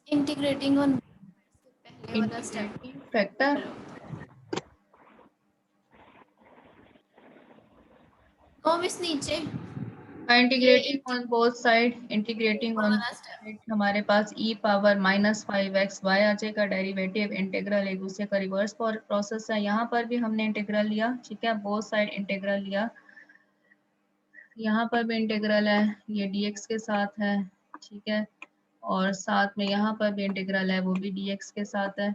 Integrating on पहले वाला step integrating factor miss नीचे integrating on both side, integrating ऊपर ऑन वाला बोथ स्टेप। साइड हमारे पास e पावर -5x y आ जाएगा। डेरिवेटिव इंटीग्रल एक दूसरे का रिवर्स प्रोसेस है। यहाँ पर भी हमने इंटीग्रल लिया, ठीक है, बोथ साइड इंटीग्रल लिया। यहाँ पर भी इंटीग्रल है, ये dx के साथ है, ठीक है, और साथ में यहाँ पर भी इंटीग्रल है, वो भी dx के साथ है।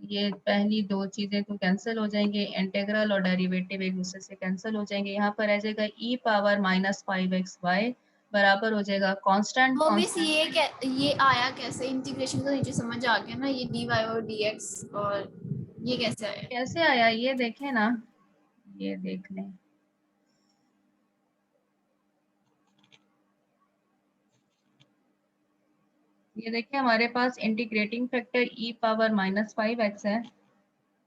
ये पहली दो चीजें तो कैंसिल हो जाएंगे, इंटीग्रल और डेरिवेटिव एक दूसरे से कैंसिल हो जाएंगे। यहाँ पर रह जाएगा e पावर -5xy बराबर हो जाएगा कांस्टेंट मिस कांस्टेंट ये आया कैसे? इंटीग्रेशन तो नीचे समझ आ गया ना, ये dy और dx, और ये कैसे आया? कैसे आया ये देखें ना, ये देख लें। ये देखिए हमारे पास integrating factor e power -5x है,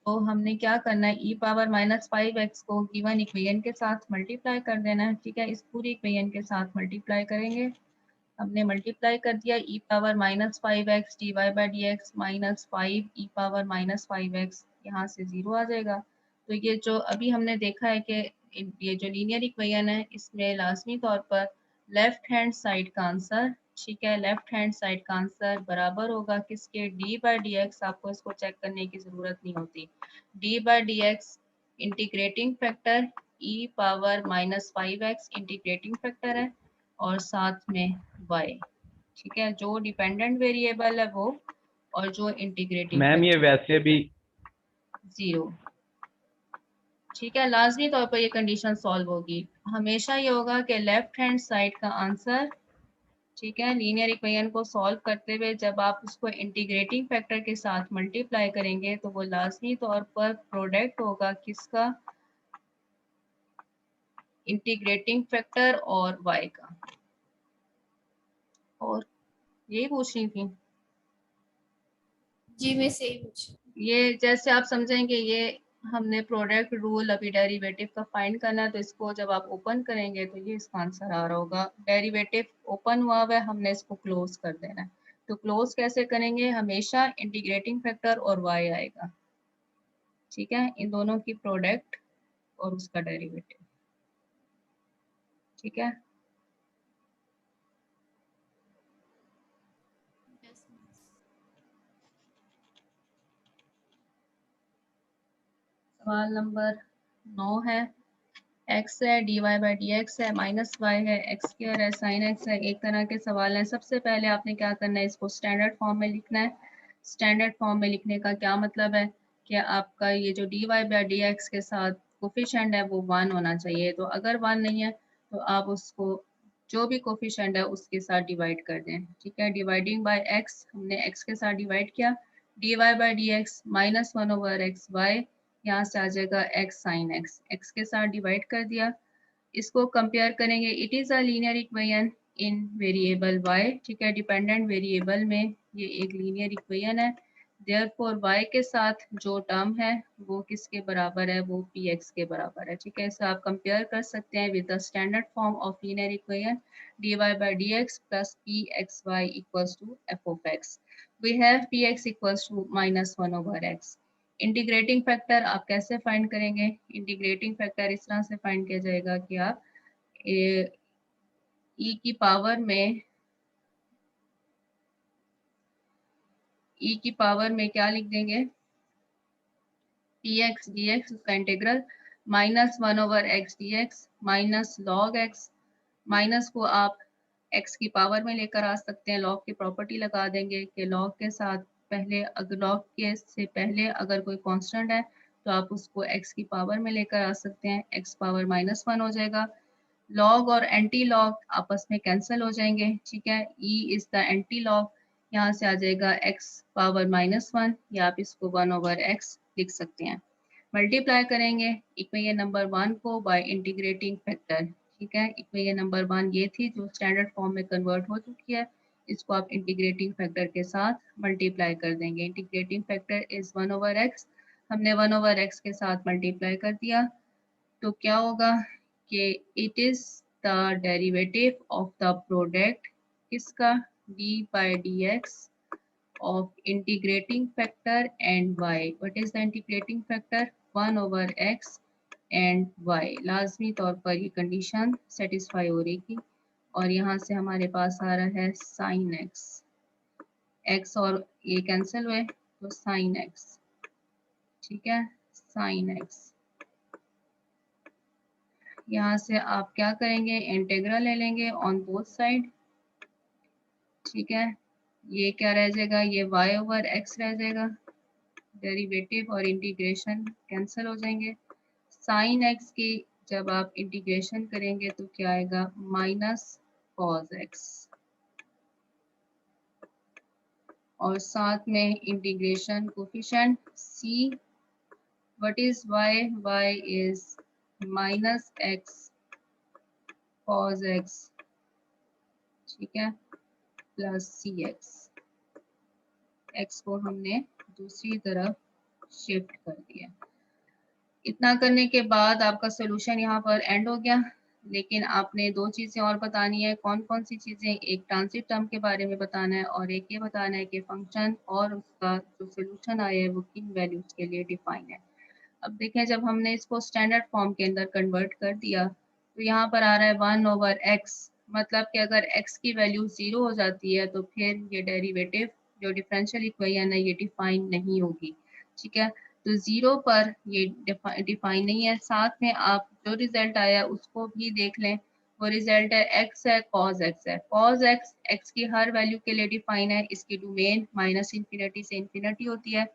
तो हमने क्या करना है, e पावर -5x को गिवन इक्वेशन के साथ मल्टीप्लाई कर देना है, ठीक है, इस पूरी इक्वेशन के साथ मल्टीप्लाई करेंगे। हमने मल्टीप्लाई कर दिया, e power -5x dy by d x -5 e power -5x, यहाँ से 0 आ जाएगा। तो ये जो अभी हमने देखा है कि ये जो लीनियर इक्वेशन है, इसमें लाजमी तौर पर लेफ्ट हैंड साइड का आंसर, ठीक है, लेफ्ट हैंड साइड का आंसर बराबर होगा किसके, d बाई डी एक्स। आपको इसको चेक करने की ज़रूरत नहीं होती, d by d x integrating factor e power -5x integrating factor है, और साथ में y, ठीक है, जो डिपेंडेंट वेरिएबल है वो, और जो इंटीग्रेटिंग मैम ये फैक्टर वैसे भी 0, ठीक है। लाजमी तौर पर ये कंडीशन सॉल्व होगी। हमेशा ये होगा कि लेफ्ट हैंड साइड का आंसर, ठीक है, लीनियर इक्वेशन को सॉल्व करते हुए जब आप उसको इंटीग्रेटिंग फैक्टर के साथ मल्टीप्लाई करेंगे तो वो लाजमी तौर पर प्रोडक्ट होगा किसका, इंटीग्रेटिंग फैक्टर और y का। और यही पूछ रही थी जी मैं से कुछ ये, जैसे आप समझेंगे ये हमने प्रोडक्ट रूल अभी डेरिवेटिव का फाइंड करना है, तो इसको जब आप ओपन करेंगे तो ये इसका आंसर आ रहा होगा। डेरिवेटिव ओपन हुआ हुआ है, हमने इसको क्लोज कर देना है। तो क्लोज कैसे करेंगे, हमेशा इंटीग्रेटिंग फैक्टर और y आएगा, ठीक है, इन दोनों की प्रोडक्ट और उसका डेरिवेटिव, ठीक है। सवाल नंबर 9 है, x है, dy बाई डी एक्स है, -y है, x स्क्वायर है, sin x है। एक तरह के सवाल हैं। सबसे पहले आपने क्या करना है, इसको स्टैंडर्ड फॉर्म में लिखना है। स्टैंडर्ड फॉर्म में लिखने का क्या मतलब है कि आपका ये जो dy बाई डी एक्स के साथ कोफिशिएंट है वो 1 होना चाहिए। तो अगर 1 नहीं है तो आप उसको जो भी कोफिशिएंट है उसके साथ डिवाइड कर दें, ठीक है। डिवाइडिंग बाय x, हमने x के साथ डिवाइड किया, dy by d x -1 over x y, यहाँ से आ जाएगा x sin x, x के साथ डिवाइड कर दिया। इसको कंपेयर करेंगे, it is a linear equation in variable y, ठीक है, डिपेंडेंट वेरिएबल में ये एक लीनियर इक्वेशन है। देयरफॉर y के साथ जो टर्म है वो किसके बराबर है, वो px के बराबर है, ठीक है। इसे आप कंपेयर कर सकते हैं with the standard form of linear equation dy by d x plus pxy equals to f of x। We have px equals to -1 over x। Integrating factor आप कैसे फाइंड करेंगे, इंटीग्रेटिंग फैक्टर इस तरह से find किया जाएगा कि आप ई की पावर में, ई की पावर में क्या लिख देंगे, px dx उसका integral -1 over x dx minus log x, minus को आप x की पावर में लेकर आ सकते हैं, लॉग की प्रॉपर्टी लगा देंगे कि लॉग के साथ पहले, अगर लॉग के से पहले अगर कोई कांस्टेंट है तो आप उसको x की पावर में लेकर आ सकते हैं, x पावर -1 हो जाएगा। लॉग और एंटी लॉग आपस में कैंसिल हो जाएंगे, ठीक है, e is the anti log, यहाँ से आ जाएगा x पावर -1, या आप इसको 1 ओवर x लिख सकते हैं। मल्टीप्लाई करेंगे इक्वेशन नंबर 1 को बाय इंटीग्रेटिंग फैक्टर, ठीक है, इक्वेशन नंबर 1 ये थी जो स्टैंडर्ड फॉर्म में कन्वर्ट हो चुकी है, इसको आप इंटीग्रेटिंग फैक्टर के साथ मल्टीप्लाई कर देंगे। Integrating factor is 1 over x, हमने 1 ओवर x के साथ मल्टीप्लाई कर दिया, तो क्या होगा कि it is the derivative of the product किसका, d by d x of integrating factor and y. What is the integrating factor? 1 over x and y. लाजमी तौर पर ये कंडीशन सेटिस्फाई हो रही थी और यहाँ से हमारे पास आ रहा है साइन एक्स, एक्स और ये कैंसिल हुए तो साइन एक्स, ठीक है, साइन एक्स। यहाँ से आप क्या करेंगे, इंटीग्रल ले लेंगे ऑन बोथ साइड, ठीक है। ये क्या रह जाएगा, ये y ओवर x रह जाएगा, डेरिवेटिव और इंटीग्रेशन कैंसिल हो जाएंगे। साइन x की जब आप इंटीग्रेशन करेंगे तो क्या आएगा, माइनस कॉस x, और साथ में integration coefficient c। What is y? y is minus x cos x, ठीक है, प्लस सी एक्स। एक्स को हमने दूसरी तरफ शिफ्ट कर दिया। इतना करने के बाद आपका सोल्यूशन यहाँ पर एंड हो गया, लेकिन आपने दो चीज़ें और बतानी है। कौन कौन सी चीज़ें? एक ट्रांजिट टर्म के बारे में बताना है और एक ये बताना है कि फंक्शन और उसका जो सोल्यूशन आया है वो किन वैल्यूज के लिए डिफाइन है। अब देखें, जब हमने इसको स्टैंडर्ड फॉर्म के अंदर कन्वर्ट कर दिया तो यहाँ पर आ रहा है 1 ओवर एक्स, मतलब कि अगर x की वैल्यू 0 हो जाती है तो फिर ये डेरिवेटिव जो डिफरेंशियल इक्वेशन है ये डिफाइन नहीं होगी, ठीक है। तो 0 पर ये डिफाइन नहीं है। साथ में आप जो रिजल्ट आया उसको भी देख लें, वो रिजल्ट है x है कॉज x है। कॉज x x की हर वैल्यू के लिए डिफाइन है, इसकी डोमेन माइनस इन्फिनिटी से इन्फिनिटी होती है।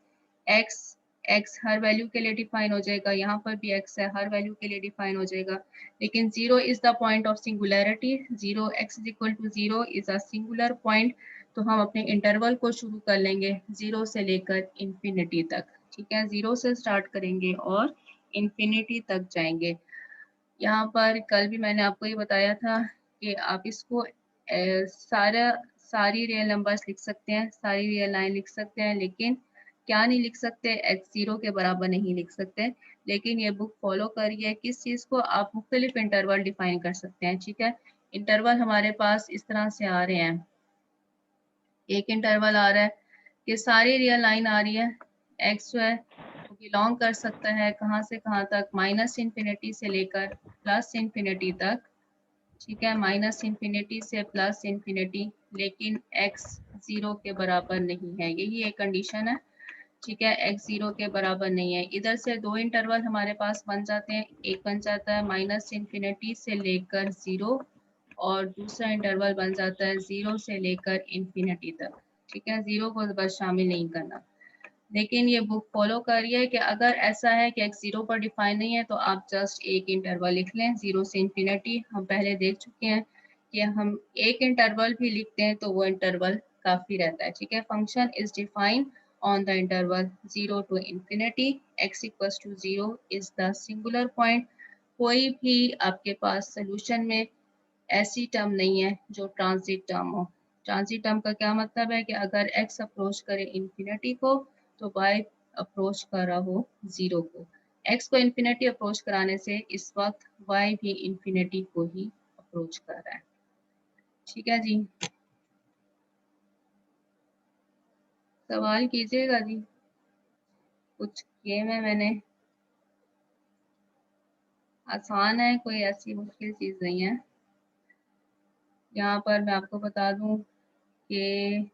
x हर वैल्यू के लिए डिफाइन हो जाएगा, यहाँ पर भी x है, हर वैल्यू के लिए डिफाइन हो जाएगा। लेकिन 0 is the point of singularity, 0 x is equal to 0 is a singular point. तो हम अपने इंटरवल को शुरू कर लेंगे 0 से लेकर इन्फिनिटी तक, ठीक है। 0 से स्टार्ट करेंगे और इन्फिनिटी तक जाएंगे। यहाँ पर कल भी मैंने आपको ये बताया था कि आप इसको सारी रियल नंबर्स लिख सकते हैं, सारी रियल लाइन लिख सकते हैं, लेकिन क्या नहीं लिख सकते, x 0 के बराबर नहीं लिख सकते। लेकिन ये बुक फॉलो करिए, किस चीज़ को आप मुख्तलिफ इंटरवल डिफाइन कर सकते हैं, ठीक है। इंटरवल हमारे पास इस तरह से आ रहे हैं। एक इंटरवल आ रहा है कि सारी रियल लाइन आ रही है, x जो है वो बिलोंग कर सकता है कहाँ से कहाँ तक, माइनस इन्फिनिटी से लेकर प्लस इन्फिनिटी तक, ठीक है, माइनस इन्फिनिटी से प्लस इन्फिनिटी। लेकिन x 0 के बराबर नहीं है, यही एक कंडीशन है, ठीक है। x 0 के बराबर नहीं है। इधर से दो इंटरवल हमारे पास बन जाते हैं, एक बन जाता है माइनस इन्फिनिटी से लेकर 0 और दूसरा इंटरवल बन जाता है 0 से लेकर इन्फिनिटी तक, ठीक है। 0 को बस शामिल नहीं करना। लेकिन ये बुक फॉलो करिए कि अगर ऐसा है कि x 0 पर डिफाइन नहीं है तो आप जस्ट एक इंटरवल लिख लें 0 से इन्फिनिटी। हम पहले देख चुके हैं कि हम एक इंटरवल भी लिखते हैं तो वो इंटरवल काफ़ी रहता है, ठीक है। Function is defined on the interval 0 to infinity, x equals to 0 is the singular point। कोई भी आपके पास सोल्यूशन में ऐसी टर्म नहीं है जो ट्रांजिट टर्म हो। ट्रांजिट टर्म का क्या मतलब है कि अगर x अप्रोच करे इन्फिनिटी को तो y अप्रोच कर रहा हो 0 को। x को इन्फिनिटी अप्रोच कराने से इस वक्त y भी इन्फिनिटी को ही अप्रोच कर रहा है, ठीक है जी। सवाल कीजिएगा जी, कुछ किए में मैंने, आसान है, कोई ऐसी मुश्किल चीज़ नहीं है। यहाँ पर मैं आपको बता दूं कि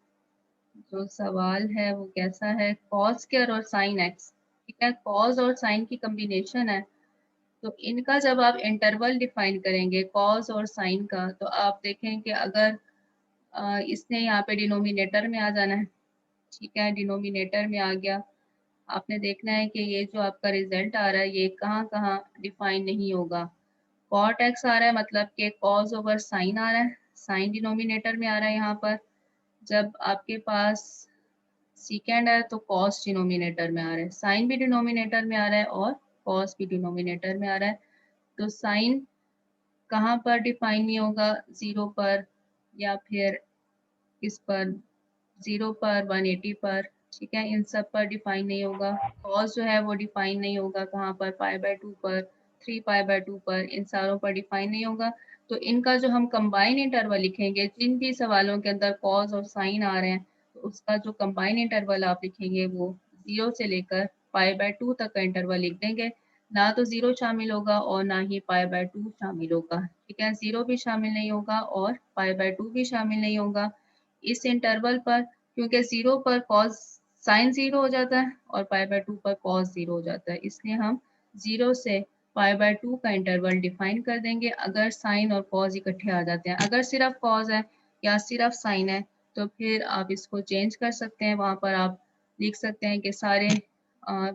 जो सवाल है वो कैसा है, कॉस स्क्वायर और साइन एक्स, ठीक है, कॉस और साइन की कम्बिनेशन है। तो इनका जब आप इंटरवल डिफाइन करेंगे कॉस और साइन का, तो आप देखें कि अगर इसने यहाँ पे डिनोमिनेटर में आ जाना है, ठीक है, डिनोमिनेटर में आ गया। आपने देखना है कि ये जो आपका रिजल्ट आ रहा है ये कहाँ कहाँ डिफाइन नहीं होगा। कॉट एक्स आ रहा है मतलब कि कॉस ओवर साइन आ रहा है, साइन डिनोमिनेटर में आ रहा है यहाँ पर। जब आपके पास सीकेंड है तो कॉस डिनोमिनेटर में आ रहा है, साइन भी डिनोमिनेटर में आ रहा है और कॉस भी डिनोमिनेटर में आ रहा है। तो साइन कहाँ पर डिफाइन नहीं होगा, 0 पर या फिर किस पर, 0 पर, 180 पर, ठीक है, इन सब पर डिफाइन नहीं होगा। कॉस जो है वो डिफाइन नहीं होगा कहाँ पर, π/2 पर, 3π/2 पर, इन सारों पर डिफाइन नहीं होगा। तो इनका जो हम कंबाइन इंटरवल लिखेंगे, जिन भी सवालों के अंदर कॉस और साइन आ रहे हैं तो उसका जो कंबाइन इंटरवल आप लिखेंगे वो 0 से लेकर π/2 तक का इंटरवल लिख देंगे। ना तो 0 शामिल होगा और ना ही π/2 शामिल होगा, ठीक है। 0 भी शामिल नहीं होगा और π/2 भी शामिल नहीं होगा इस इंटरवल पर, क्योंकि 0 पर कॉस साइन 0 हो जाता है और π/2 पर कॉस 0 हो जाता है, इसलिए हम 0 से π/2 का इंटरवल डिफाइन कर देंगे अगर साइन और कॉस इकट्ठे आ जाते हैं। अगर सिर्फ कॉस है या सिर्फ साइन है तो फिर आप इसको चेंज कर सकते हैं, वहाँ पर आप लिख सकते हैं कि सारे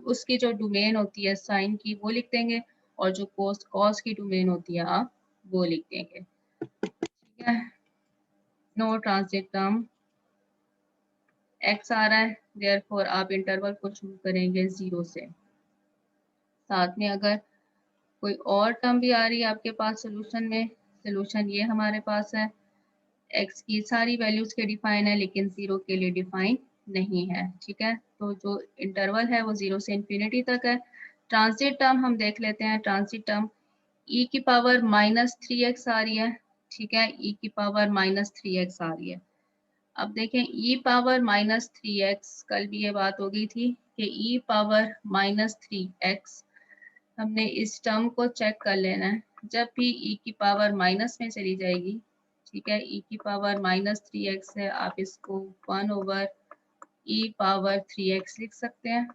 उसकी जो डोमेन होती है साइन की वो लिख देंगे और जो कॉस की डोमेन होती है आप वो लिख देंगे, ठीक है। नो ट्रांजिट टर्म एक्स आ रहा है, देयरफॉर आप इंटरवल को शुरू करेंगे 0 से। साथ में अगर कोई और टर्म भी आ रही है आपके पास सोल्यूशन में, सोल्यूशन ये हमारे पास है, एक्स की सारी वैल्यूज के डिफाइन है लेकिन 0 के लिए डिफाइन नहीं है, ठीक है। तो जो इंटरवल है वो 0 से इंफिनिटी तक है। ट्रांजिट टर्म हम देख लेते हैं। ट्रांजिट टर्म e की पावर -3x आ रही है, ठीक है, e की पावर -3x आ रही है। अब देखें e पावर -3x, कल भी ये बात हो गई थी कि e पावर -3x, हमने इस टर्म को चेक कर लेना है। जब भी e की पावर माइनस में चली जाएगी, ठीक है, e की पावर -3x है, आप इसको 1/e पावर 3x लिख सकते हैं।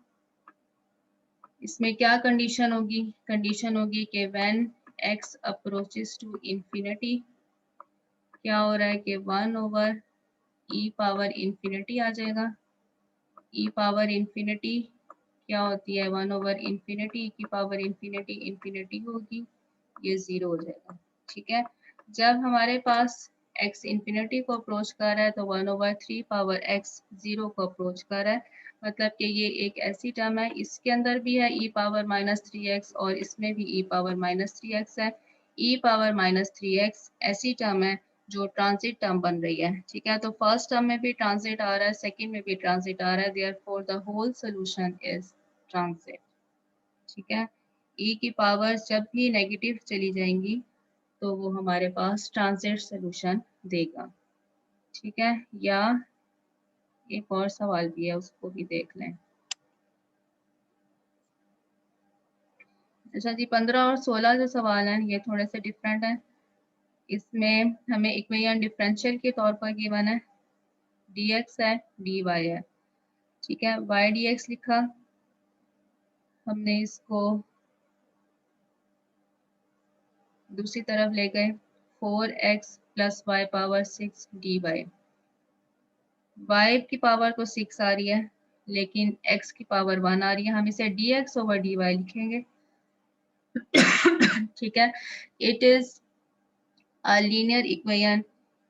इसमें क्या कंडीशन होगी? कंडीशन होगी कि when x approaches to infinity, क्या हो रहा है कि 1/e पावर इंफिनिटी आ जाएगा। e पावर इंफिनिटी क्या होती है? 1/इंफिनिटी, की पावर इंफिनिटी इंफिनिटी होगी, ये 0 हो जाएगा, ठीक है। जब हमारे पास x इंफिनिटी को अप्रोच कर रहा है तो 1/3 पावर x 0 को अप्रोच कर रहा है, मतलब कि ये एक ऐसी टर्म है, इसके अंदर भी है e पावर -3x और इसमें भी e पावर -3x है। e पावर -3x ऐसी टर्म है जो ट्रांजिट टर्म बन रही है, ठीक है। तो फर्स्ट टर्म में भी ट्रांजिट आ रहा है, सेकंड में भी ट्रांजिट आ रहा है, therefore the whole solution is transient, ठीक है। e की पावर्स जब भी नेगेटिव चली जाएंगी तो वो हमारे पास ट्रांजिट सॉल्यूशन देगा, ठीक है। या एक और सवाल भी है, उसको भी देख लें। अच्छा जी, 15 और 16 जो सवाल हैं ये थोड़े से डिफरेंट हैं। इसमें हमें इक्वेशन डिफरेंशियल के तौर पर गिवन है, dx है, dy है, ठीक है। y dx लिखा, हमने इसको दूसरी तरफ ले गए, 4x + y power 6 dy। y की पावर तो 6 आ रही है लेकिन x की पावर 1 आ रही है, हम इसे dx/dy लिखेंगे, ठीक है। It is a linear equation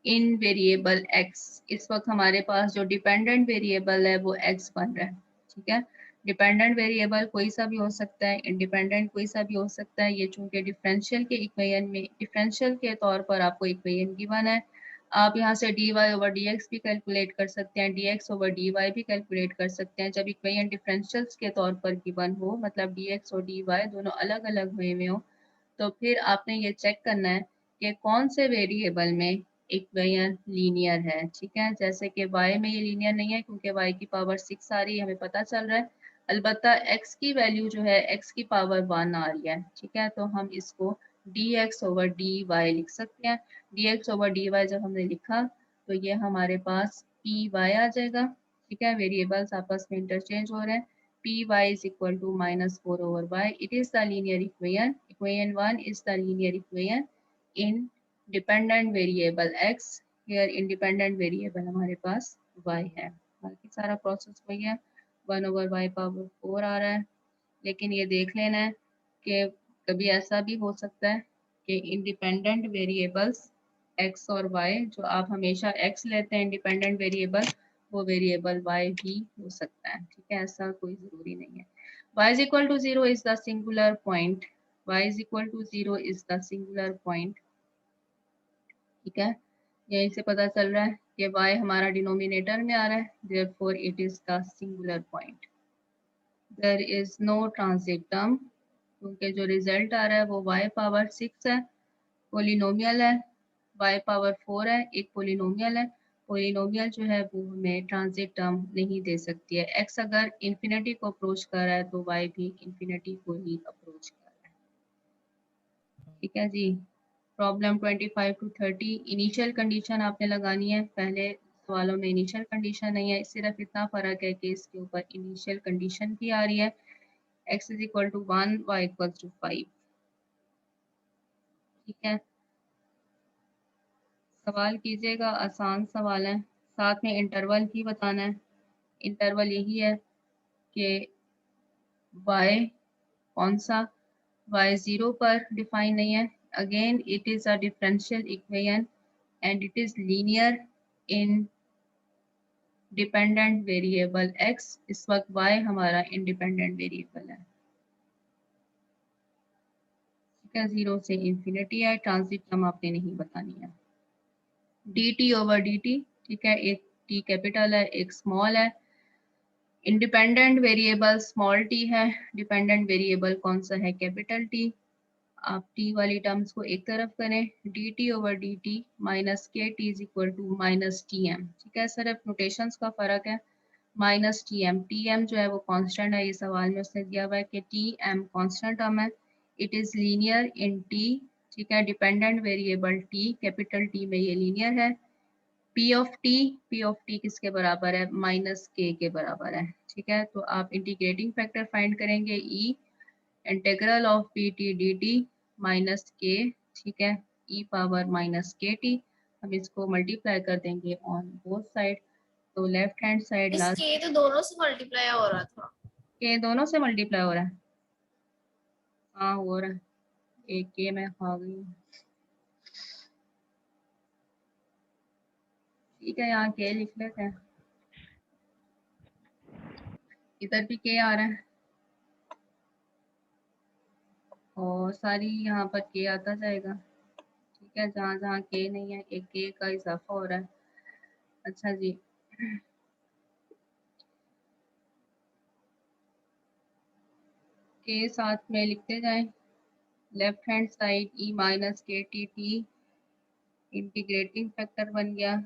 in variable x। इस वक्त हमारे पास जो डिपेंडेंट वेरिएबल है वो x बन रहा है, ठीक है। डिपेंडेंट वेरिएबल कोई सा भी हो सकता है, इंडिपेंडेंट कोई सा भी हो सकता है। ये चूंकि डिफरेंशियल के इक्वेशन में डिफरेंशियल के तौर पर आपको इक्वेशन गिवन है, आप यहाँ से dy/dx भी कैलकुलेट कर सकते हैं, dx/dy भी कैलकुलेट कर सकते हैं। जब इक्वेशन डिफरेंशियल्स के तौर पर गिवन हो, मतलब dx और dy दोनों अलग अलग हुए में हो, तो फिर आपने ये चेक करना है कि कौन से वेरिएबल में इक्वेशन लीनियर है, ठीक है। जैसे कि y में ये लीनियर नहीं है क्योंकि y की पावर 6 आ रही है, हमें पता चल रहा है। अलबत्ता x की वैल्यू जो है x की पावर 1 आ रही है, ठीक है। तो हम इसको dx/dy लिख सकते हैं। dx/dy जब हमने लिखा तो ये हमारे पास py आ जाएगा, ठीक है। वेरिएबल्स आपस में इंटरचेंज हो रहे हैं। py is equal to -4/y. It is the linear equation. Equation 1 is the linear equation in dependent variable x. Here independent variable हमारे पास y है। बाकी सारा प्रोसेस वही है, 1/y पावर 4 आ रहा है। लेकिन ये देख लेना है कि कभी ऐसा भी हो सकता है कि इंडिपेंडेंट वेरिएबल्स x और y, जो आप हमेशा x लेते हैं इंडिपेंडेंट वेरिएबल, वो वेरिएबल y भी हो सकता है, ठीक है। ऐसा कोई ज़रूरी नहीं है। y is equal to 0 is the singular point. y is equal to 0 is the singular point, ठीक है। यहीं से पता चल रहा है कि y हमारा डिनोमिनेटर में आ रहा है, therefore it is the singular point. There is no transit term, क्योंकि जो रिजल्ट आ रहा है वो y पावर 6 है, पोलिनोमियल है, y पावर 4 है, एक पोलिनोमियल है, पोलिनोमियल जो है वो हमें ट्रांजिट टर्म नहीं दे सकती है। एक्स अगर इन्फिनिटी को अप्रोच कर रहा है तो वाई भी इन्फिनिटी को ही अप्रोच कर रहा है। ठीक है जी। प्रॉब्लम 25 टू 30 इनिशियल कंडीशन आपने लगानी है। पहले सवालों में इनिशियल कंडीशन नहीं है, सिर्फ इतना फ़र्क है कि इसके ऊपर इनिशियल कंडीशन भी आ रही है। x is equal to 1, y equal to 5। ठीक है, सवाल कीजिएगा, आसान सवाल है। साथ में इंटरवल भी बताना है। इंटरवल यही है कि y कौन सा, y 0 पर डिफाइन नहीं है। Again it is a differential equation and it is linear in dependent variable x। इस वक्त y हमारा इंडिपेंडेंट वेरिएबल है। ठीक है, 0 से इंफिनिटी है। ट्रांजिट टर्म आपने नहीं बतानी है। dt ओवर dt, ठीक है, एक t कैपिटल है, एक स्मॉल है। इंडिपेंडेंट वेरिएबल स्मॉल t है, डिपेंडेंट वेरिएबल कौन सा है, कैपिटल T। आप t वाली टर्म्स को एक तरफ करें, dt ओवर dt माइनस के T is equal to minus T m. ठीक है, सिर्फ नोटेशंस का फर्क है। माइनस टी एम जो है वो कांस्टेंट है, ये सवाल में उसने दिया हुआ है कि टी एम कांस्टेंट टर्म है। It is linear in T. ठीक है, dependent variable T, capital T में ये लीनियर है। पी ऑफ टी किसके बराबर है, माइनस के बराबर है। ठीक है, तो आप इंटीग्रेटिंग फैक्टर फाइंड करेंगे, E integral of P T D T minus K. ठीक है, ई पावर माइनस के टी। हम इसको मल्टीप्लाई कर देंगे ऑन बोथ साइड, तो लेफ्ट हैंड साइड इस लास्ट के तो दोनों से मल्टीप्लाई हो रहा था। के दोनों से मल्टीप्लाई हो रहा है। हाँ हो रहा है, एक के मैं खा गई हूँ। ठीक है, यहाँ के लिख लेते हैं, इधर भी के आ रहा है और सारी यहाँ पर के आता जाएगा। ठीक है, जहाँ जहाँ के नहीं है एक के का इजाफा हो रहा है। अच्छा जी, के साथ में लिखते जाएं। Left hand side E minus के टी टी इंटीग्रेटिंग फैक्टर बन गया।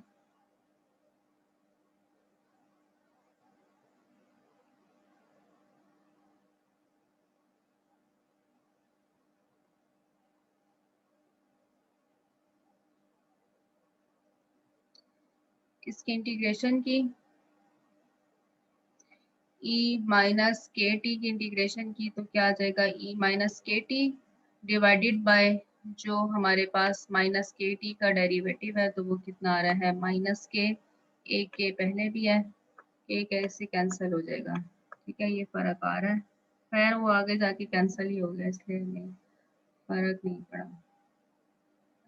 इसकी इंटीग्रेशन की, ई माइनस के टी की इंटीग्रेशन की तो क्या आ जाएगा, ई माइनस के टी डिवाइडेड बाय जो हमारे पास माइनस के टी का डेरिवेटिव है, तो वो कितना आ रहा है, माइनस के। एक के पहले भी है, एक ऐसे कैंसिल हो जाएगा। ठीक है, ये फ़र्क आ रहा है। खैर वो आगे जाके कैंसिल ही हो गया, इसलिए नहीं फ़र्क नहीं पड़ा।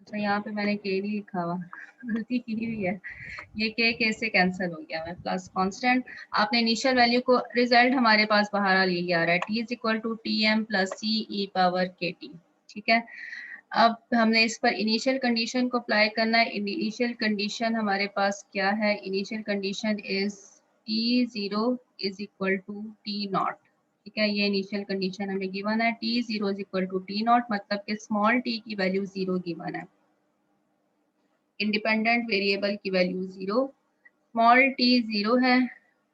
अच्छा, यहाँ पे मैंने के नहीं लिखा हुआ, गलती की हुई है। ये के से कैंसिल हो गया है, प्लस कांस्टेंट। आपने इनिशियल वैल्यू को, रिजल्ट हमारे पास बाहर यही आ रहा है, T is equal to T m plus C e power k t. ठीक है, अब हमने इस पर इनिशियल कंडीशन को अप्लाई करना है। इनिशियल कंडीशन हमारे पास क्या है, initial condition is T zero is equal to T naught. ठीक है, ये इनिशियल कंडीशन हमें गिवन है, T zero is equal to T naught, मतलब कि स्मॉल टी की वैल्यू जीरो गिवन है, इंडिपेंडेंट वेरिएबल की value zero, small t zero है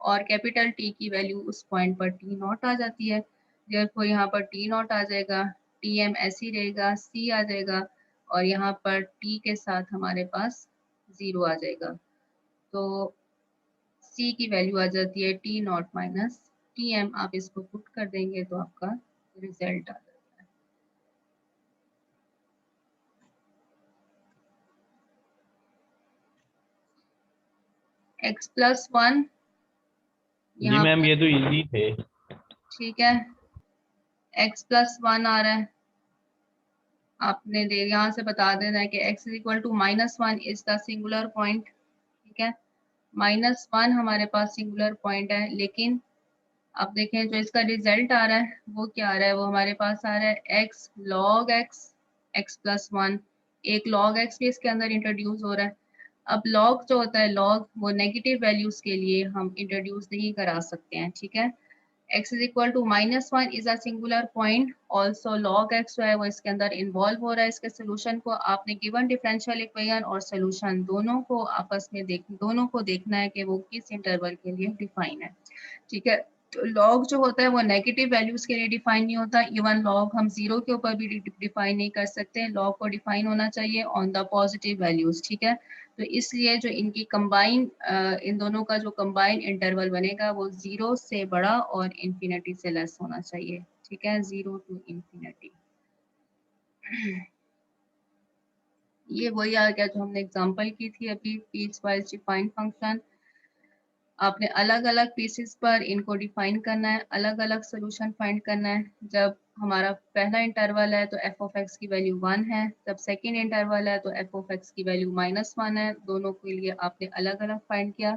और कैपिटल टी की वैल्यू उस पॉइंट पर टी नॉट आ जाती है। देखो यहाँ पर टी नॉट आ जाएगा, टी एम ऐसे ही रहेगा, सी आ जाएगा और यहाँ पर टी के साथ हमारे पास जीरो आ जाएगा, तो सी की वैल्यू आ जाती है T naught minus T m. आप इसको पुट कर देंगे तो आपका रिजल्ट आ जाएगा। एक्स प्लस वन जी यहाँ मैम, पर, ये तो इजी थे। ठीक है, एक्स प्लस वन आ रहा है, आपने दे यहाँ से बता देना है कि x is equal to minus one is the singular point. ठीक है, माइनस वन हमारे पास सिंगुलर पॉइंट है, लेकिन अब देखें जो इसका रिजल्ट आ रहा है वो क्या आ रहा है, वो हमारे पास आ रहा है x log x plus one. एक log x भी इसके अंदर इंट्रोड्यूस हो रहा है। अब log जो होता है, log वो नेगेटिव वैल्यूज के लिए हम इंट्रोड्यूस नहीं करा सकते हैं। ठीक है, x is equal to -1 is a singular point, also log x जो है वो इसके अंदर इन्वॉल्व हो रहा है। इसके सोल्यूशन को आपने गिवन डिफरेंशियल इक्वेशन और सोल्यूशन दोनों को आपस में दोनों को देखना है कि वो किस इंटरवल के लिए डिफाइन है। ठीक है, तो log जो होता है वो नेगेटिव वैल्यूज के लिए डिफाइन नहीं होता। इवन log हम 0 के ऊपर भी डिफाइन नहीं कर सकते। log को डिफाइन होना चाहिए ऑन द पॉजिटिव वैल्यूज। ठीक है, तो इसलिए जो इनकी कंबाइन इन दोनों का जो कंबाइन इंटरवल बनेगा वो 0 से बड़ा और इन्फिनिटी से लेस होना चाहिए। ठीक है, 0 टू इन्फिनिटी। ये वही आ गया जो हमने एग्जांपल की थी अभी, पीस वाइज डिफाइंड फंक्शन। आपने अलग अलग पीसेस पर इनको डिफाइन करना है, अलग अलग सोल्यूशन फाइंड करना है। जब हमारा पहला इंटरवल है तो एफ ऑफ एक्स की वैल्यू 1 है, जब सेकंड इंटरवल है तो एफ ऑफ एक्स की वैल्यू -1 है। दोनों के लिए आपने अलग अलग फाइंड किया।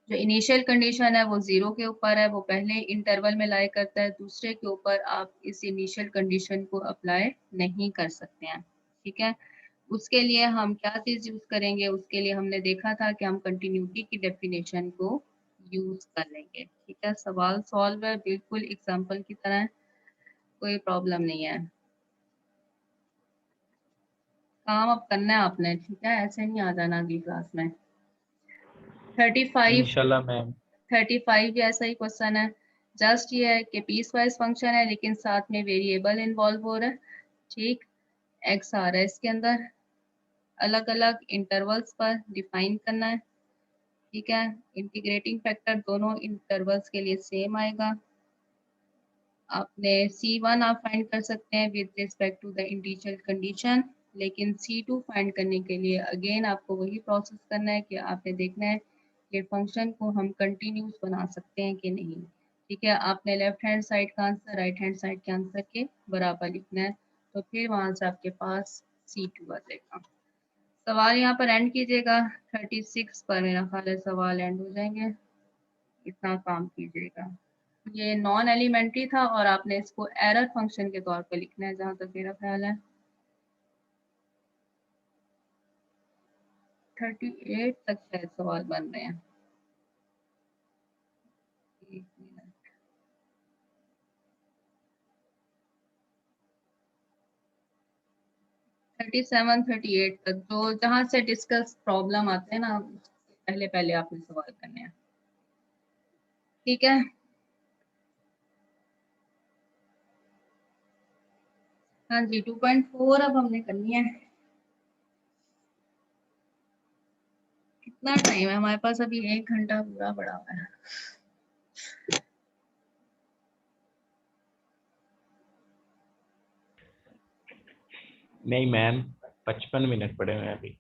जो इनिशियल कंडीशन है वो 0 के ऊपर है, वो पहले इंटरवल में लाई करता है। दूसरे के ऊपर आप इस इनिशियल कंडीशन को अप्लाई नहीं कर सकते हैं। ठीक है, उसके लिए हम क्या चीज़ यूज़ करेंगे, उसके लिए हमने देखा था कि हम कंटिन्यूटी की डेफिनेशन को यूज कर लेंगे। ठीक है, सवाल सॉल्व है बिल्कुल एग्जाम्पल की तरह, कोई प्रॉब्लम नहीं है। काम अब करना है आपने। ठीक है, ऐसे नहीं आ जाना अगली क्लास में। 35 इंशाल्लाह मैम। 35 भी ऐसा ही क्वेश्चन है। जस्ट ये है कि पीस वाइज फंक्शन है लेकिन साथ में वेरिएबल इन्वॉल्व हो रहा है। ठीक, एक्स आ रहा है इसके अंदर, अलग अलग इंटरवल्स पर डिफाइन करना है। ठीक है, इंटीग्रेटिंग फैक्टर दोनों इंटरवल्स के लिए सेम आएगा। आपने C1 आप फाइंड कर सकते हैं with respect to the integer condition, लेकिन C2 फाइंड करने के लिए अगेन आपको वही प्रोसेस करना है कि आपने देखना है कि फंक्शन को हम कंटिन्यूस बना सकते हैं कि नहीं। ठीक है, आपने लेफ्ट हैंड साइड का आंसर राइट हैंड साइड के आंसर के बराबर लिखना है, तो फिर वहाँ से आपके पास C2 आ जाएगा। सवाल यहाँ पर एंड कीजिएगा। 36 पर मेरा ख्याल है सवाल एंड हो जाएंगे, इतना काम कीजिएगा। ये नॉन एलिमेंट्री था और आपने इसको एरर फंक्शन के तौर पर लिखना है जहां तक मेरा ख्याल है। 38 तक शायद सवाल बन रहे हैं। एक मिनट, 37 38 तक जो जहां से डिस्कस प्रॉब्लम आते हैं ना, पहले पहले आपने सवाल करने हैं। ठीक है, हाँ जी 2.4 अब हमने करनी है। कितना टाइम है हमारे पास? अभी 1 घंटा पूरा पड़ा हुआ है। नहीं मैम, 55 मिनट पड़े हुए हैं अभी।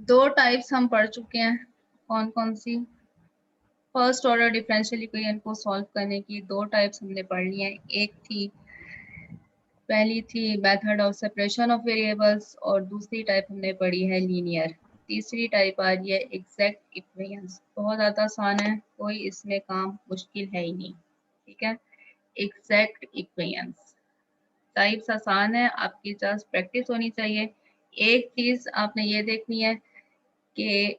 दो टाइप्स हम पढ़ चुके हैं, कौन कौन सी? फर्स्ट ऑर्डर डिफरेंशियल इक्वेशन को सॉल्व करने की दो टाइप्स हमने पढ़ ली हैं। पहली थी method of separation of variables और दूसरी टाइप हमने पढ़ी है लीनियर। तीसरी टाइप आ रही है एग्जैक्ट इक्वेशंस। बहुत ज़्यादा आसान है, कोई इसमें काम मुश्किल है ही नहीं। ठीक है, एग्जैक्ट इक्वेशंस टाइप्स आसान है, आपकी जस्ट प्रैक्टिस होनी चाहिए। एक चीज़ आपने ये देखनी है कि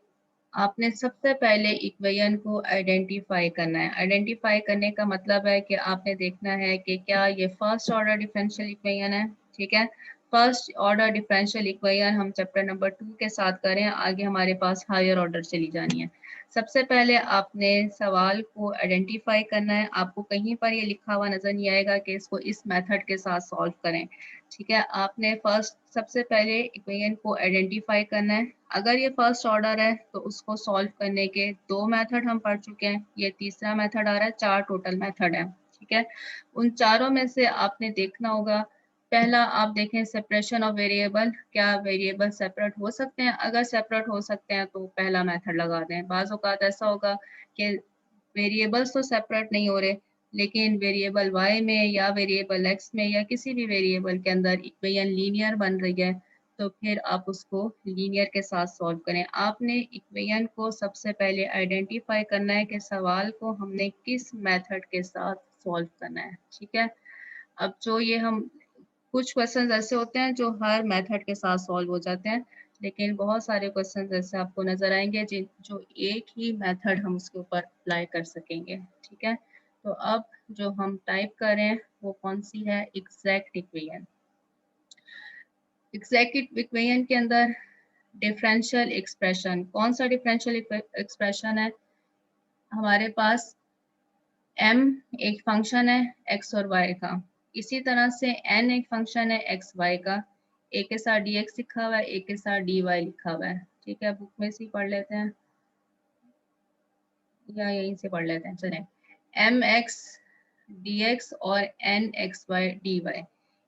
आपने सबसे पहले इक्वेशन को आइडेंटिफाई करना है। आइडेंटिफाई करने का मतलब है कि आपने देखना है कि क्या ये फर्स्ट ऑर्डर डिफरेंशियल इक्वेशन है। ठीक है, फर्स्ट ऑर्डर डिफरेंशियल इक्वेशन हम चैप्टर नंबर 2 के साथ करें, आगे हमारे पास हायर ऑर्डर चली जानी है। सबसे पहले आपने सवाल को आइडेंटिफाई करना है। आपको कहीं पर ये लिखा हुआ नजर नहीं आएगा कि इसको इस मेथड के साथ सॉल्व करें। ठीक है, आपने फर्स्ट सबसे पहले इक्वेशन को आइडेंटिफाई करना है। अगर ये फर्स्ट ऑर्डर है तो उसको सॉल्व करने के दो मेथड हम पढ़ चुके हैं, ये तीसरा मेथड आ रहा है। 4 टोटल मेथड है। ठीक है, उन चारों में से आपने देखना होगा, पहला आप देखें सेपरेशन ऑफ वेरिएबल, क्या वेरिएबल सेपरेट हो सकते हैं? अगर सेपरेट हो सकते हैं तो पहला मेथड लगा दें। बाज़ औक़ात ऐसा होगा कि वेरिएबल्स तो सेपरेट नहीं हो रहे, लेकिन वेरिएबल y में या वेरिएबल x में या किसी भी वेरिएबल के अंदर इक्वेशन लीनियर बन रही है, तो फिर आप उसको लीनियर के साथ सॉल्व करें। आपने इक्वेशन को सबसे पहले आइडेंटिफाई करना है कि सवाल को हमने किस मेथड के साथ सॉल्व करना है, ठीक है। अब जो ये हम कुछ क्वेश्चन ऐसे होते हैं जो हर मेथड के साथ सॉल्व हो जाते हैं, लेकिन बहुत सारे क्वेश्चन ऐसे आपको नजर आएंगे जो एक ही मेथड हम उसके ऊपर अप्लाई कर सकेंगे, ठीक है। तो अब जो हम टाइप करें वो कौन सी है, एग्जैक्ट इक्वेशन। एग्जैक्ट इक्वेशन के अंदर डिफरेंशियल एक्सप्रेशन, कौन सा डिफरेंशियल एक्सप्रेशन है हमारे पास, m एक फंक्शन है x और y का, इसी तरह से n एक फंक्शन है x y का, एक के साथ dx लिखा हुआ है, एक के साथ dy लिखा हुआ है, ठीक है। बुक में से ही पढ़ लेते हैं या यहीं से पढ़ लेते हैं, चलें। mx dx और nxy dy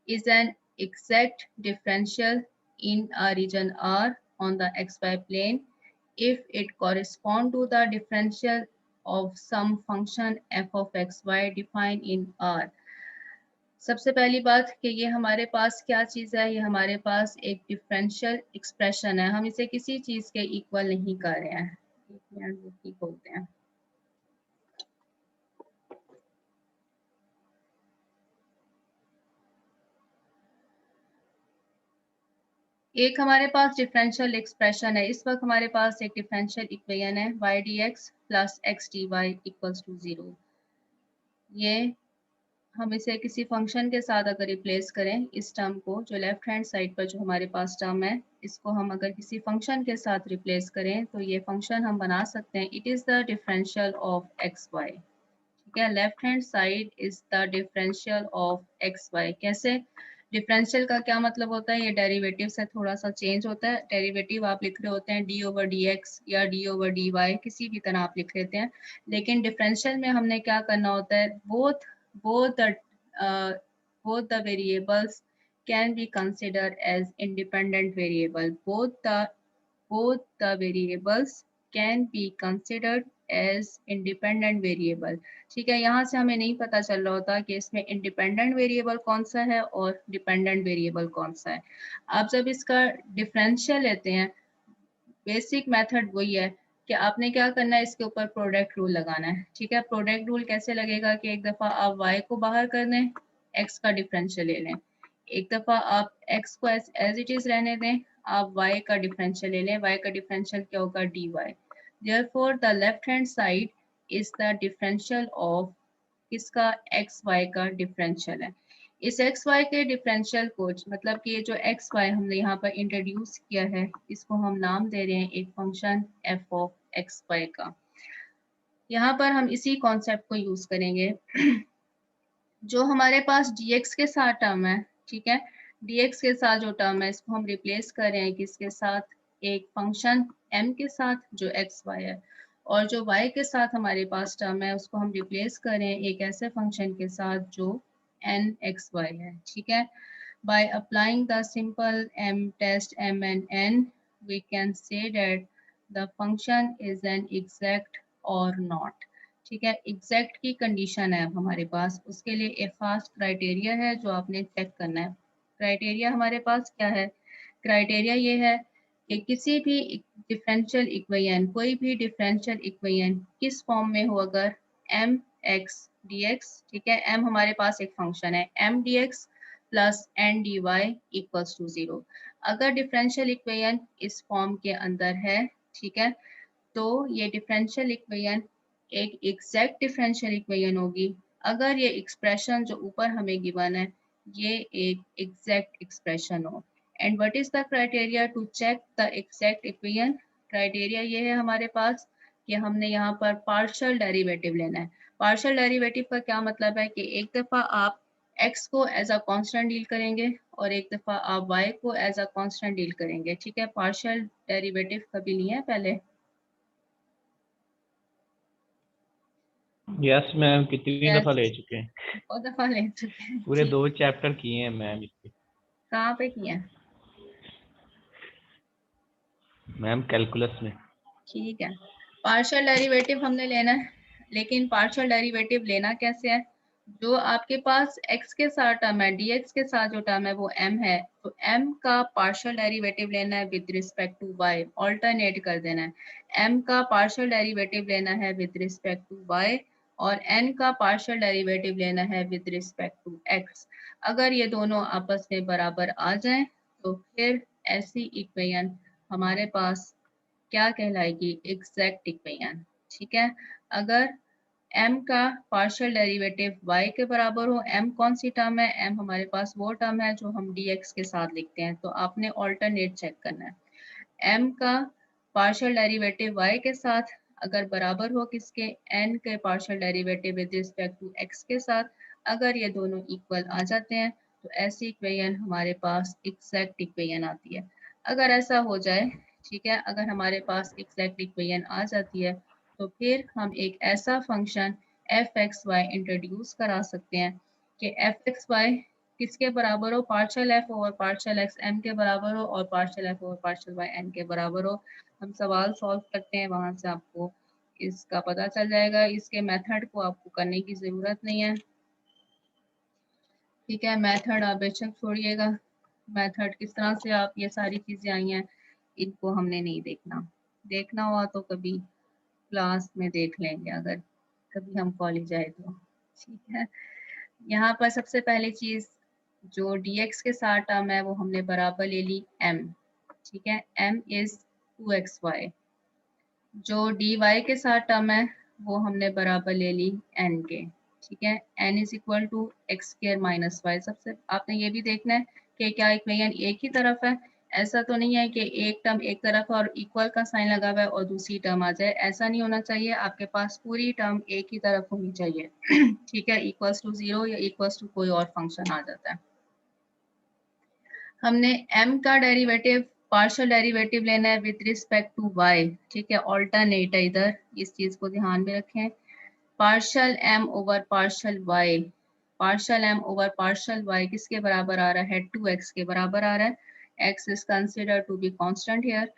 is an exact differential in a region R on the xy plane if it correspond to the differential of some function f of xy defined in R। सबसे पहली बात कि ये हमारे पास क्या चीज़ है, ये हमारे पास एक डिफरेंशियल एक्सप्रेशन है, हम इसे किसी चीज़ के इक्वल नहीं कर रहे हैं। एक मिनट बुक की खोलते हैं। एक हमारे पास डिफरेंशियल एक्सप्रेशन है, इस वक्त हमारे पास एक डिफरेंशियल इक्वेशन है y dx plus x dy equals to 0। ये हम इसे किसी फंक्शन के साथ अगर रिप्लेस करें, इस टर्म को जो लेफ्ट हैंड साइड पर जो हमारे पास टर्म है, इसको हम अगर किसी फंक्शन के साथ रिप्लेस करें तो ये फंक्शन हम बना सकते हैं, it is the differential of x y, ठीक है। Left hand side is the differential of x y. कैसे, डिफरेंशियल का क्या मतलब होता है, ये डेरिवेटिव से थोड़ा सा चेंज होता है। डेरिवेटिव आप लिख रहे होते हैं डी ओवर डी एक्स या डी ओवर डी वाई, किसी भी तरह आप लिख लेते हैं, लेकिन डिफरेंशियल में हमने क्या करना होता है, both the variables can be considered as independent variable, both the variables can be considered as independent variable, ठीक है। यहाँ से हमें नहीं पता चल रहा होता कि इसमें इंडिपेंडेंट वेरिएबल कौन सा है और डिपेंडेंट वेरिएबल कौन सा है। आप जब इसका डिफरेंशियल लेते हैं, बेसिक मेथड वही है कि आपने क्या करना है, इसके ऊपर प्रोडक्ट रूल लगाना है, ठीक है। प्रोडक्ट रूल कैसे लगेगा कि एक दफ़ा आप y को बाहर कर दें, x का डिफरेंशियल ले लें, एक दफ़ा आप x को एज इट इज़ रहने दें, आप y का डिफरेंशियल ले लें, y का डिफरेंशियल क्या होगा, dy। Therefore the left hand side is the differential of किसका, एक्स वाई का डिफरेंशियल है। इस एक्स वाई के डिफरेंशियल को, मतलब कि ये जो एक्स वाई हमने यहाँ पर इंट्रोड्यूस किया है, इसको हम नाम दे रहे हैं एक function f of x y का। यहाँ पर हम इसी कॉन्सेप्ट को यूज करेंगे। जो हमारे पास dx के साथ टर्म है, ठीक है, dx के साथ जो टर्म है इसको हम रिप्लेस कर रहे हैं किसके साथ, एक फंक्शन m के साथ जो एक्स वाई है, और जो y के साथ हमारे पास टर्म है उसको हम रिप्लेस करें एक ऐसे फंक्शन के साथ जो n एक्स वाई है, ठीक है। By applying the simple m test m and n, we can say that the function is an exact or not, ठीक है। एग्जैक्ट की कंडीशन है अब हमारे पास, उसके लिए एक खास क्राइटेरिया है जो आपने चेक करना है। क्राइटेरिया हमारे पास क्या है, क्राइटेरिया ये है कि किसी भी डिफरेंशियल इक्वेशन, कोई भी डिफरेंशियल इक्वेशन किस फॉर्म में हो, अगर m x dx, ठीक है, m हमारे पास एक फंक्शन है m dx plus n dy equals to 0। अगर डिफरेंशियल इक्वेशन इस फॉर्म के अंदर है, ठीक है, तो ये डिफरेंशियल इक्वेशन एक एग्जैक्ट डिफरेंशियल इक्वेशन होगी अगर ये एक्सप्रेशन जो ऊपर हमें गिवन है ये एक एग्जैक्ट एक्सप्रेशन हो। And what is the criteria to check the exact equation, criteria ये है हमारे पास कि हमने यहाँ पर पार्शियल डेरिवेटिव लेना है। पार्शियल डेरिवेटिव का क्या मतलब है कि एक दफ़ा आप x को एज अ कांस्टेंट डील करेंगे और एक दफ़ा आप y को एज अ कांस्टेंट डील करेंगे, ठीक है। पार्शियल डेरिवेटिव कभी लिए हैं पहले? यस मैम, कितनी दफा ले चुके हैं, बहुत दफा ले चुके हैं, पूरे ठीक। 2 चैप्टर किए हैं मैम इसके। कहाँ पे किए हैं? मैम कैलकुलस में। ठीक है, पार्शियल डेरिवेटिव हमने लेना है, लेकिन पार्शियल डेरिवेटिव लेना कैसे है, जो आपके पास x के साथ टर्म है, dx के साथ जो टर्म है वो m है, तो m का पार्शियल डेरिवेटिव लेना है with respect to y, alternate कर देना है। m का पार्शियल डेरिवेटिव लेना है विद रिस्पेक्ट टू y और n का पार्शियल डेरिवेटिव लेना है विद रिस्पेक्ट टू x। अगर ये दोनों आपस में बराबर आ जाएं तो फिर ऐसी इक्वेशन हमारे पास क्या कहलाएगी, एग्जैक्ट इक्वेशन। ठीक है, अगर m का पार्शियल डेरिवेटिव y के बराबर हो, m कौन सी टर्म है, m हमारे पास वो टर्म है जो हम dx के साथ लिखते हैं, तो आपने ऑल्टरनेट चेक करना है। m का पार्शियल डेरिवेटिव y के साथ अगर बराबर हो किसके, n के partial derivative with respect to x के साथ, अगर ये दोनों इक्वल आ जाते हैं तो ऐसी इक्वेशन हमारे पास एग्जैक्ट इक्वेशन आती है। अगर ऐसा हो जाए, ठीक है, अगर हमारे पास एग्जैक्ट इक्वेशन आ जाती है तो फिर हम एक ऐसा function f x y introduce करा सकते हैं कि एफ एक्स वाई किसके बराबर हो, partial f over partial x m के बराबर हो और partial f over partial y n के बराबर हो। हम सवाल सॉल्व करते हैं, वहां से आपको इसका पता चल जाएगा। इसके मेथड को आपको करने की ज़रूरत नहीं है। ठीक है, मेथड आप बेशक छोड़िएगा, मेथड किस तरह से आप ये सारी चीज़ें आई हैं इनको हमने नहीं देखना, देखना हुआ तो कभी क्लास में देख लेंगे अगर कभी हम कॉलेज आए तो। ठीक है, यहाँ पर सबसे पहली चीज़ जो dx के साथ टर्म है वो हमने बराबर ले ली m। ठीक है, m इज 2xy। जो dy के साथ टर्म है वो हमने बराबर ले ली n के। ठीक है, n is equal to x square minus y. सबसे आपने ये भी देखना है कि क्या इक्वेशन एक ही तरफ है, ऐसा तो नहीं है कि एक टर्म एक तरफ और इक्वल का साइन लगा हुआ है और दूसरी टर्म आ जाए, ऐसा नहीं होना चाहिए। आपके पास पूरी टर्म एक ही तरफ होनी चाहिए। ठीक है, इक्वल्स टू 0 या इक्वल्स टू कोई और फंक्शन आ जाता है। हमने m का डेरिवेटिव पार्शियल डेरिवेटिव लेना है विद रिस्पेक्ट टू y। ठीक है, ऑल्टरनेट है इधर, इस चीज को ध्यान में रखें। Partial m over partial y, partial m over partial y किसके बराबर आ रहा है, 2x के बराबर आ रहा है। x is consider to be constant here.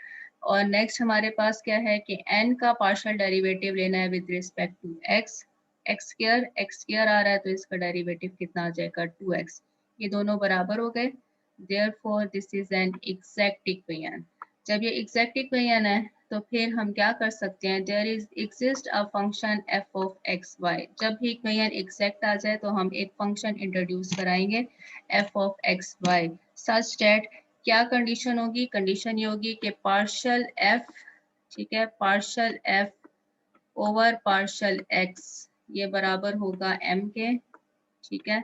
और नेक्स्ट हमारे पास क्या है कि n का पार्शियल डेरिवेटिव लेना है with respect to x। x square आ रहा है तो इसका डेरिवेटिव कितना आ जाएगा, 2x। ये दोनों बराबर हो गए, therefore this is an exact equation। जब ये exact equation है तो फिर हम क्या कर सकते हैं, there is exist a function f of x y। जब भी equation exact आ जाए तो हम एक फंक्शन इंट्रोड्यूस कराएंगे f of x y such that क्या कंडीशन होगी, कंडीशन ये होगी कि पार्शियल f, ठीक है, partial f over partial x ये बराबर होगा m के। ठीक है,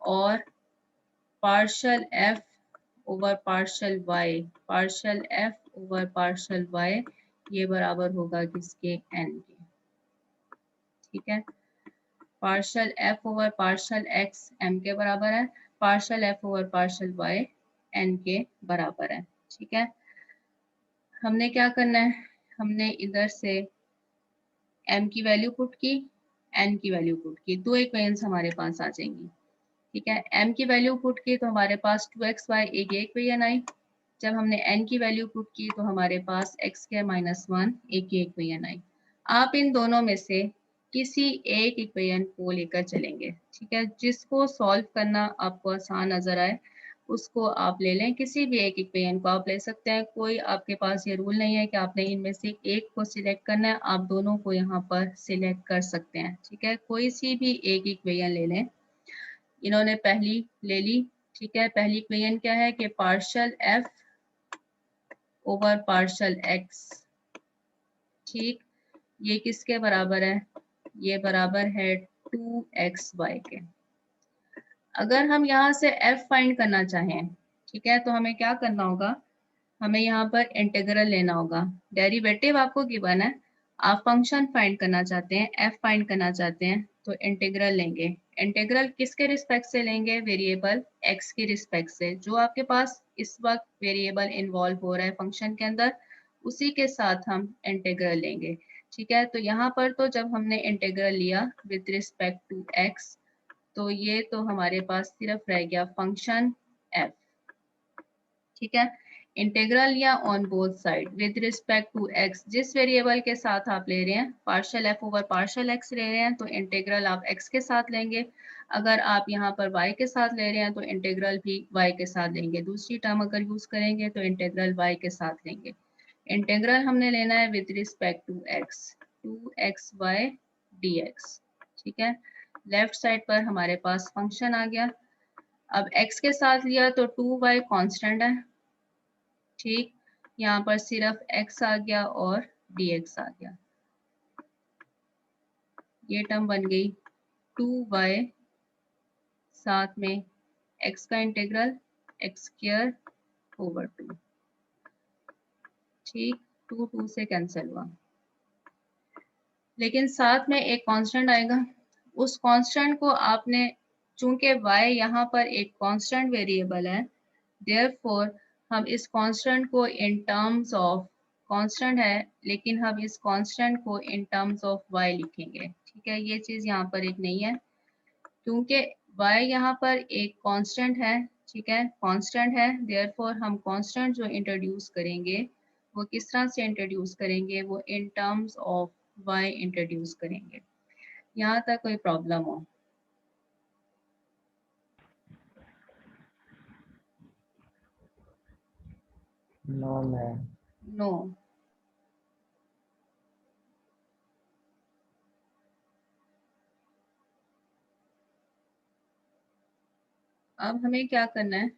और partial f over partial y, partial f over partial y ये बराबर होगा किसके, n के। ठीक है, partial f over partial x m के बराबर है, partial f over partial y n के बराबर है। ठीक है, हमने क्या करना है, हमने इधर से m की वैल्यू पुट की, n की वैल्यू पुट की, दो इक्वेशंस हमारे पास आ जाएंगी। ठीक है, m की वैल्यू पुट की तो हमारे पास 2xy एक इक्वेशन आई। जब हमने n की वैल्यू पुट की तो हमारे पास x स्क्वायर माइनस 1 एक इक्वेशन आई। आप इन दोनों में से किसी एक इक्वेशन को लेकर चलेंगे। ठीक है, जिसको सॉल्व करना आपको आसान नजर आए उसको आप ले लें, किसी भी एक इक्वेशन को आप ले सकते हैं। कोई आपके पास ये रूल नहीं है कि आपने इनमें से एक को सिलेक्ट करना है, आप दोनों को यहाँ पर सिलेक्ट कर सकते हैं। ठीक है, कोई सी भी एक इक्वेशन ले लें। इन्होंने पहली ले ली। ठीक है, पहली इक्वेशन क्या है कि partial f over partial x। ठीक, ये किसके बराबर है, ये बराबर है 2xy के। अगर हम यहाँ से f फाइंड करना चाहें, ठीक है, तो हमें क्या करना होगा, हमें यहाँ पर इंटीग्रल लेना होगा। डेरिवेटिव आपको गिवन है, आप फंक्शन फाइंड करना चाहते हैं, f फाइंड करना चाहते हैं तो इंटीग्रल लेंगे। इंटीग्रल किसके रिस्पेक्ट से लेंगे, वेरिएबल x के रिस्पेक्ट से। जो आपके पास इस वक्त वेरिएबल इन्वॉल्व हो रहा है फंक्शन के अंदर उसी के साथ हम इंटीग्रल लेंगे। ठीक है, तो यहाँ पर तो जब हमने इंटीग्रल लिया विद रिस्पेक्ट टू x तो ये तो हमारे पास सिर्फ रह गया फंक्शन f। ठीक है, इंटीग्रल या on both side with respect to x, जिस वेरिएबल के साथ आप ले रहे हैं, partial f over partial x ले रहे हैं तो इंटीग्रल आप एक्स के साथ लेंगे, अगर आप यहाँ पर y के साथ ले रहे हैं तो इंटीग्रल भी y के साथ लेंगे, दूसरी टर्म अगर यूज करेंगे तो इंटीग्रल y के साथ लेंगे। इंटीग्रल हमने लेना है with respect to x, 2xy dx, ठीक है। लेफ्ट साइड पर हमारे पास फंक्शन आ गया। अब x के साथ लिया तो 2y कांस्टेंट है, ठीक, यहाँ पर सिर्फ x आ गया और dx आ गया, ये टर्म बन गई 2y साथ में x का इंटीग्रल x² ओवर 2, ठीक, 2 से कैंसिल हुआ, लेकिन साथ में एक कांस्टेंट आएगा, उस कांस्टेंट को आपने, चूंकि y यहाँ पर एक कांस्टेंट वेरिएबल है, देयरफॉर हम इस कांस्टेंट को इन टर्म्स ऑफ, कांस्टेंट है लेकिन हम इस कांस्टेंट को इन टर्म्स ऑफ y लिखेंगे, ठीक है। ये चीज यहाँ पर एक नहीं है, क्योंकि y यहाँ पर एक कांस्टेंट है, ठीक है, कांस्टेंट है, देयरफॉर हम कांस्टेंट जो इंट्रोड्यूस करेंगे वो किस तरह से इंट्रोड्यूस करेंगे, वो in terms of y introduce करेंगे। यहाँ तक कोई प्रॉब्लम हो? No ma'am. नो। अब हमें क्या करना है?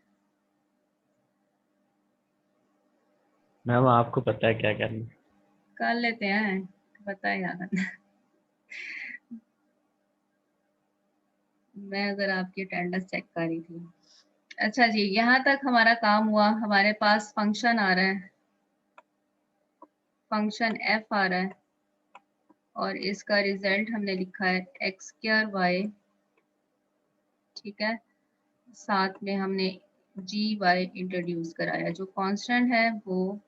मैम आपको पता है क्या करना है? कर लेते हैं, बताए क्या करना है। मैं अगर आपकी अटेंडेंस चेक कर रही थी। अच्छा जी, यहाँ तक हमारा काम हुआ, हमारे पास फंक्शन आ रहा है, फंक्शन f आ रहा है और इसका रिजल्ट हमने लिखा है x²y, ठीक है, साथ में हमने gy इंट्रोड्यूस कराया, जो कांस्टेंट है वो,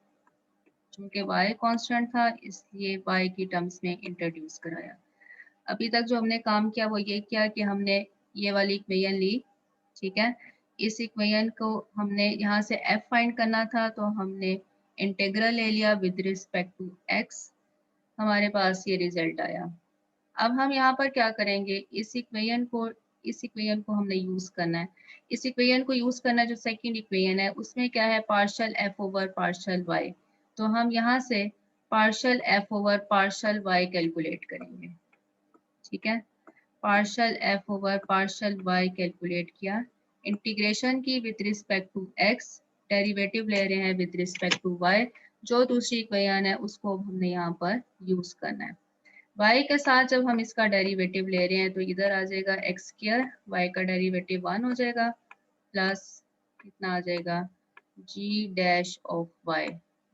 चूंकि y कांस्टेंट था इसलिए y की टर्म्स में इंट्रोड्यूस कराया। अभी तक जो हमने काम किया वो ये किया कि हमने ये वाली इक्वेशन ली, ठीक है, इस इक्वेशन को हमने यहाँ से f फाइंड करना था तो हमने इंटीग्रल ले लिया विद रिस्पेक्ट टू x, हमारे पास ये रिजल्ट आया। अब हम यहाँ पर क्या करेंगे, इस इक्वेशन को हमने यूज करना है, इस इक्वेशन को यूज करना है, जो सेकंड इक्वेशन है उसमें क्या है, partial f over partial y, तो हम यहाँ से partial f over partial y calculate करेंगे, ठीक है, partial f over partial y calculate किया, इंटीग्रेशन की with respect to x, derivative ले रहे हैं विद रिस्पेक्ट टू y, जो दूसरी इक्वेशन है उसको हमने यहाँ पर यूज करना है। y के साथ जब हम इसका डेरिवेटिव ले रहे हैं तो इधर आ जाएगा x², y का डेरिवेटिव 1 हो जाएगा, प्लस कितना आ जाएगा g dash of y,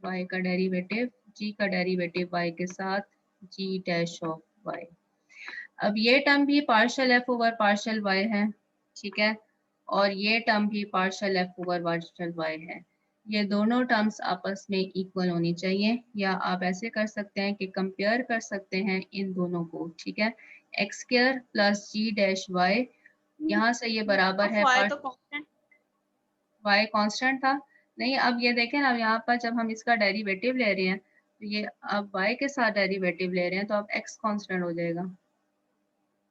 y का डेरिवेटिव, g का डेरिवेटिव y के साथ g डैश ऑफ y। अब ये टर्म भी partial f over partial y है, ठीक है, और ये टर्म भी partial f over partial y है, ये दोनों टर्म्स आपस में इक्वल होनी चाहिए, या आप ऐसे कर सकते हैं कि कंपेयर कर सकते हैं इन दोनों को, ठीक है, x² plus g dash y, यहाँ से ये बराबर है, y कांस्टेंट था, नहीं, अब ये देखें ना, अब यहाँ पर जब हम इसका डेरिवेटिव ले रहे हैं तो ये अब y के साथ डेरिवेटिव ले रहे हैं तो अब x कांस्टेंट हो जाएगा,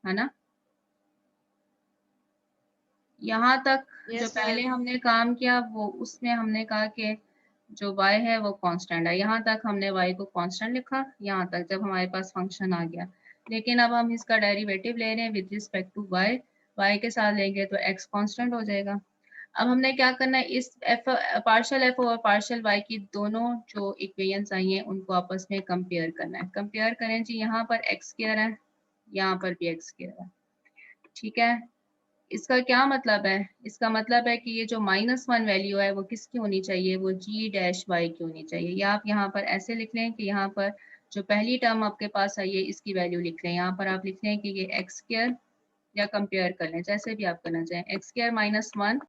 है ना। यहाँ तक जो पहले हमने काम किया वो उसमें हमने कहा कि जो y है वो कांस्टेंट है, यहाँ तक हमने y को कांस्टेंट लिखा, यहाँ तक जब हमारे पास फंक्शन आ गया, लेकिन अब हम इसका डेरिवेटिव ले रहे हैं विद रिस्पेक्ट टू y के साथ लेंगे तो x कांस्टेंट हो जाएगा। अब हमने क्या करना है, इस पार्शियल f और पार्शियल y की दोनों जो इक्वेशंस आई हैं उनको आपस में कंपेयर करना है। कंपेयर करें जी, यहाँ पर x² है, यहाँ पर भी x² है, ठीक है। इसका क्या मतलब है, इसका मतलब है कि ये जो -1 वैल्यू है वो किसकी होनी चाहिए, वो g डैश y की होनी चाहिए, या आप यहाँ पर ऐसे लिख लें कि यहाँ पर जो पहली टर्म आपके पास आई है इसकी वैल्यू लिख लें, यहाँ पर आप लिख लें कि ये x², या कंपेयर कर लें जैसे भी आप करना चाहें, x² -1